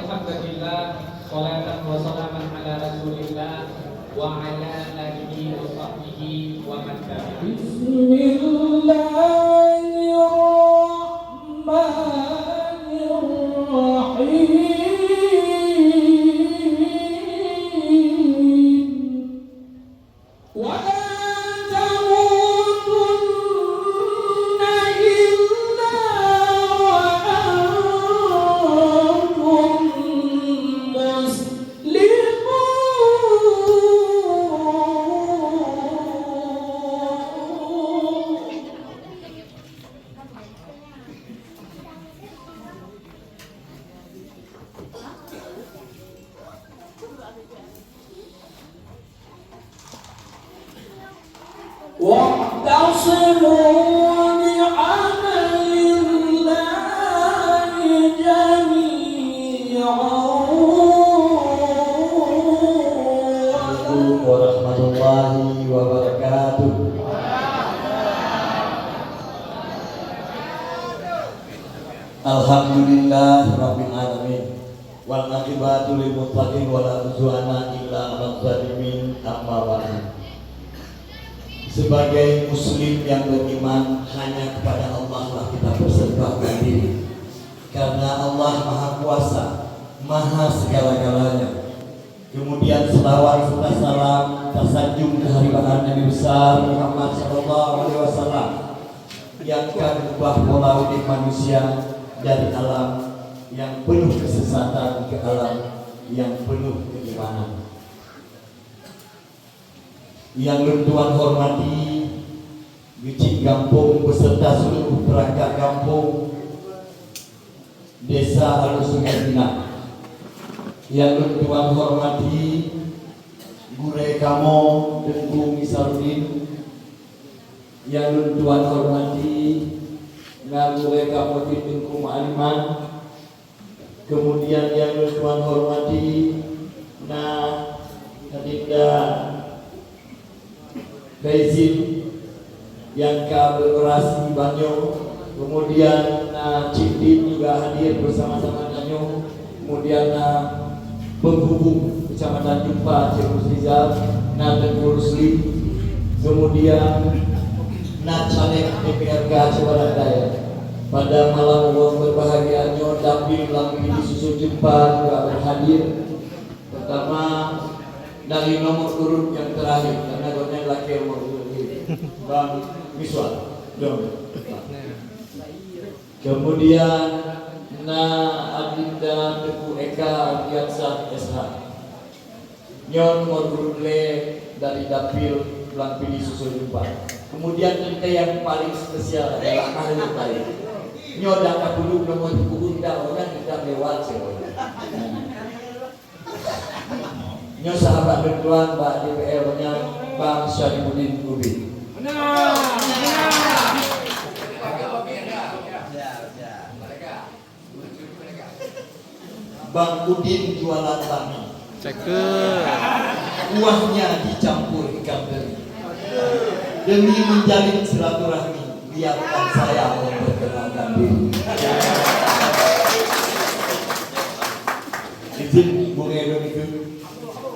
Alhamdulillah, sholatan wa salaman ala Rasulillah wa ala alihi wa sahbihi wa man tabi'ah. Bismillahirrahmanirrahim. Warahmatullahi wabarakatuh. Alhamdulillah rabbil alamin wal aqibatu lil muttaqin wala udwana illa 'alal zalimin. Amma ba'du. Sebagai muslim yang beriman, hanya kepada Allah lah kita bersembahkan diri, karena Allah Maha Kuasa, Maha segala-galanya. Kemudian selawat serta salam tersanjung ke haribahan Nabi besar Muhammad sallallahu alaihi wasallam yang akan mengubah pola hidup manusia dari alam yang penuh kesesatan ke alam yang penuh keimanan. Yang Tuhan hormati, Bicik Kampung beserta seluruh perangkat kampung Desa Alus Sungai Pinang. Yang Tuhan hormati, Gure Kamo Dengku Misarudin. Yang Tuhan hormati, Ngagure Kamo Dengku Ma'aliman. Kemudian yang Tuhan hormati, Adinda Faizin yang berorasi Banyo. Kemudian Cipin juga hadir bersama-sama Banyo. Kemudian penghubung Kecamatan Jumpa Cirus Rizal, Tengku Rusli. Kemudian caleg DPRK Aceh Barat Daya. Pada malam berbahagianya Dapil Lampi Susu Jumpa juga berhadir. Pertama dari nomor urut yang terakhir, karena godnya laki nomor urut ini, Bang Miswa. Kemudian Adinda Teguh Eka Ardiansah SH. Nyon nomor urut le dari Dapil Lampi Susu Jumpa. Kemudian ente yang paling spesial adalah ahli baik. Nyon dak dulu nomor undang orang tidak lewat semuanya. Nyo sahabat bertuan Mbak DPR-nya Bang Syarifuddin Ubi. Bang Udin jualan bami. Kuahnya dicampur ikan teri. Demi menjalin silaturahmi, biarkan saya memperkenalkan diri. Izin Bung Edo itu.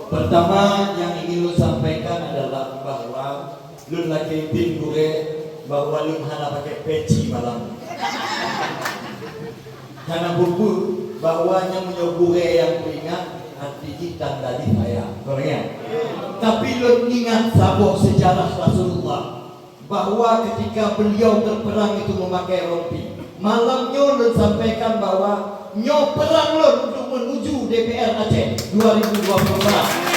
Pertama yang ingin lu sampaikan adalah bahwa lu lagi tim gue bahwa lu hanya pakai peci malam. Karena buku bahwa yang menyobure yang ingat hati kita tadi saya, kornya. Tapi lu ingat sabuk sejarah Rasulullah bahwa ketika beliau berperang itu memakai rompi. Malamnya lu sampaikan bahwa nyo perang lo untuk menuju DPR Aceh 2024.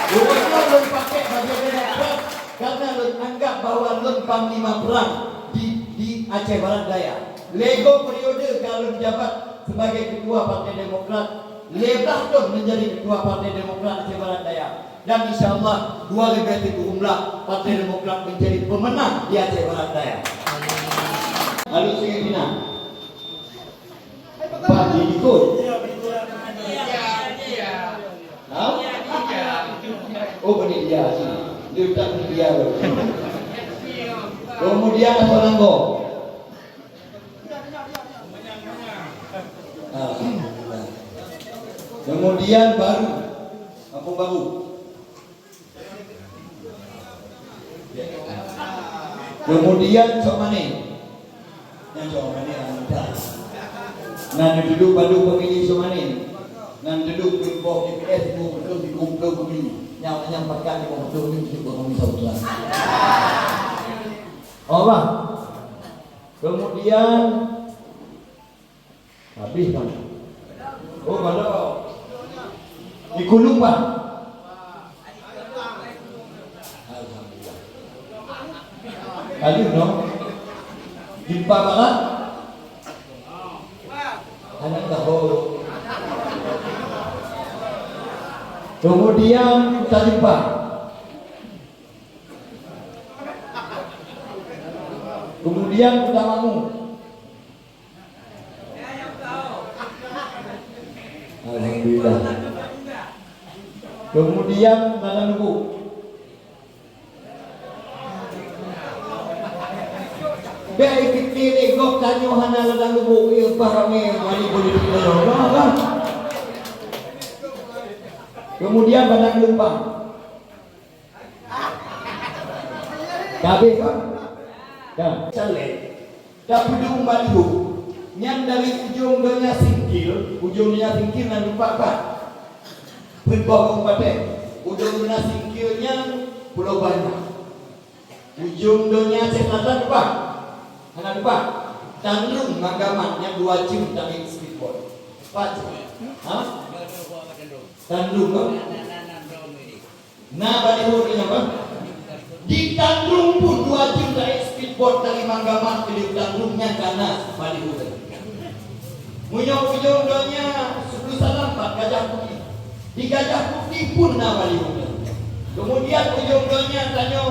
Bukannya lo pakai baju Demokrat karena lo anggap bahwa lo panglima perang di Aceh Barat Daya. Lego periode kalau menjabat sebagai ketua Partai Demokrat, lebah lo menjadi ketua Partai Demokrat Aceh Barat Daya. Dan insya Allah 2024 Partai Demokrat menjadi pemenang di Aceh Barat Daya. Lalu Sungai Pinang. Pak Dikut. Oh penitia sih. Dia tak penitia loh. Kemudian Asolanggo. Kemudian baru apa baru? Kemudian Somane, yang Somane ada. Nan duduk padu pemilih Somane, nan duduk pinpoh DPS itu dikumpul pemilih. Yang pakai di komputer ini juga kami saudara. Oh bang. Kemudian habis kan? Oh kalau di Gunung bang. Alhamdulillah. Habis no? Jumpa banget. Anak tahu. Kemudian kita jumpa. Kemudian kita mamu. Alhamdulillah. Kemudian nana nunggu. Baik kita gok tanyo hana nana nunggu. Parame wali boleh dikira. Kemudian bandang lumpang. Kabeh kan? Dan calek. Tapi ujung baliho. Yang dari ujung dunia singkir dan lupa kan? Berbawang pada ujung dunia singkirnya Pulau Banyak. Ujung dunia selatan lupa. Anak lupa. Tanjung Magaman yang 2 jam dari speedboat. Paju. Hah? Tanjung kan? Nah baliho ni apa? Di Tanjung pun 2 jam dari speedboat dari Manggaman ke Tanjungnya karena baliho. Ujung doanya Suku Salampat Gajah Putih. Di Gajah Putih pun na baliho. Kemudian ujung doanya tanya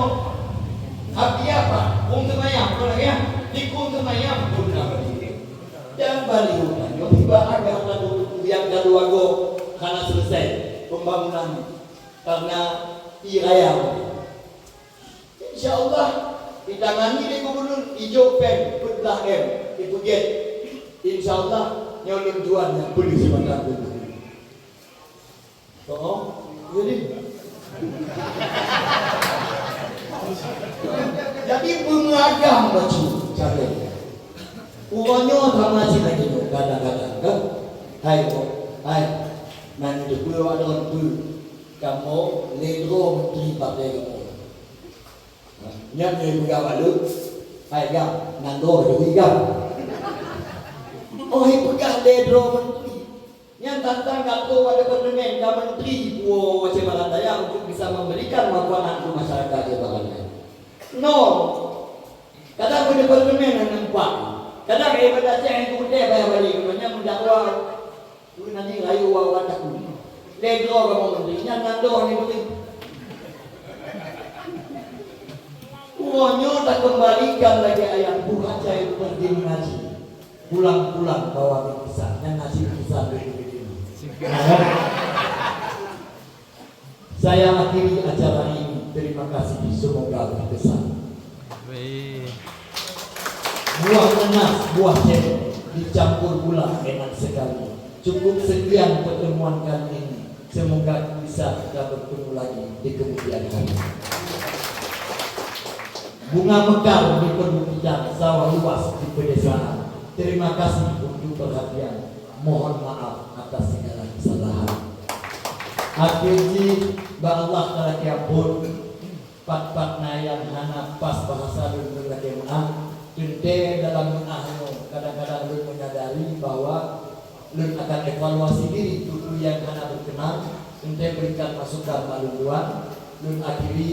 Abdi apa? Kung Semayang, ya? Di Kung Semayang pun na baliho. Dan baliho tanya tiba ada yang Galuago karena selesai pembangunan karena iraya. InsyaAllah ditangani di gubernur hijau pen putlah M itu get. InsyaAllah nyolong juan yang beli sebentar dulu. Oh, jadi jadi pengagam baju cari. Uangnya sama sih lagi kadang-kadang kan. Hai kok, hai. Nanti dulu ada orang kamu ledro menteri partai kamu. Nyam ni juga balu, hai gam, nando juga gam. Oh itu gam ledro menteri. Yang tantang kalau ada parlemen gam menteri buat wajib balandaya untuk bisa memberikan manfaat untuk masyarakat di balandaya. No, kadang pada parlemen nampak. Kadang pada saya yang kuda bayar balik, banyak mendakwa. Nanti layu wawan aku. Ledro kamu menteri, yang nando ni menteri. Uangnya tak kembalikan lagi ayat bukan saya pergi ngaji. Pulang-pulang bawa kisah, yang ngaji kisah begini. Saya akhiri acara ini. Terima kasih, semoga berkesan. Buah nanas, buah cendol dicampur gula enak sekali. Cukup sekian pertemuan kali ini. Semoga bisa kita bertemu lagi di kemudian hari. Bunga mekar di perbukitan, sawah luas di pedesaan. Terima kasih untuk perhatian. Mohon maaf atas segala kesalahan. Akhirnya Allah telah pun pat-patna yang hana pas bahasa dan berlagak Tente dalam menahnu kadang-kadang lu menyadari bahwa lu akan evaluasi diri tutu yang hana berkenan. Tente berikan masukan maluan lu akhiri.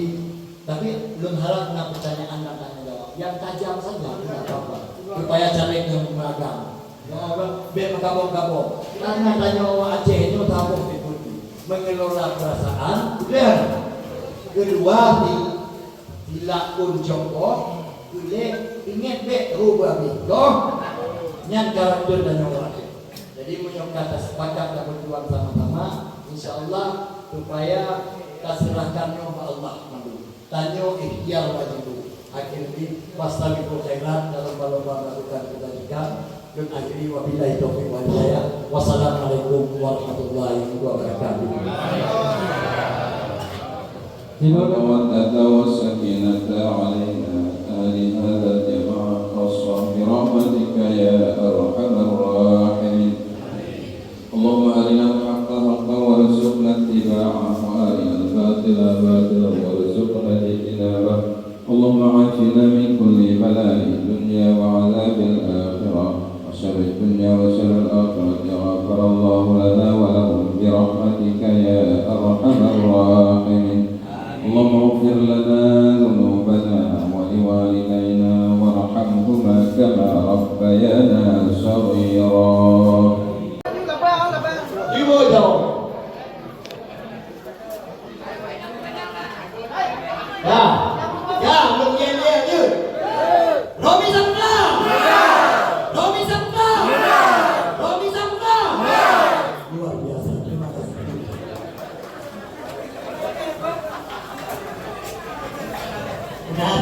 Tapi belum harap nak pertanyaan dan tanya jawab yang tajam saja tidak apa-apa supaya caleg yang beragam. Yang orang biar kabur-kabur. Karena tanya orang Aceh itu tahu dipuji mengelola perasaan. Dan kedua dilakun jongkok, boleh ingat bet rubah bidong yang karakter dan orang. Jadi menyok kata sepakat dan berjuang sama-sama. InsyaAllah supaya kasirahkan kepada Allah. Tanyo ikhtiar wajib akhirnya pastabiqul khairat dalam lomba melakukan kebajikan Nun akhiri wabillahi taufiq wal hidayah. Wassalamualaikum warahmatullahi wabarakatuh. المودة والسكينة علينا آل هذا الجماعة خاصة برحمتك يا أرحم الراحمين. اللهم أرنا الحق حقا وارزقنا اتباعه وأرنا الباطل باطلا وارزقنا اجتنابه. اللهم عافنا من كل بلاء الدنيا وعذاب الآخرة وشر الدنيا وشر الآخرة. غفر الله لنا ولهم برحمتك يا أرحم الراحمين. اللهم اغفر لنا ذنوبنا ولوالدينا وارحمهما كما ربيانا صغيرا. Ibu jauh. Ya, menyelia je. Romi Sabta. Romi Sabta. Romi Sabta. Luar biasa. Terima kasih. Nah,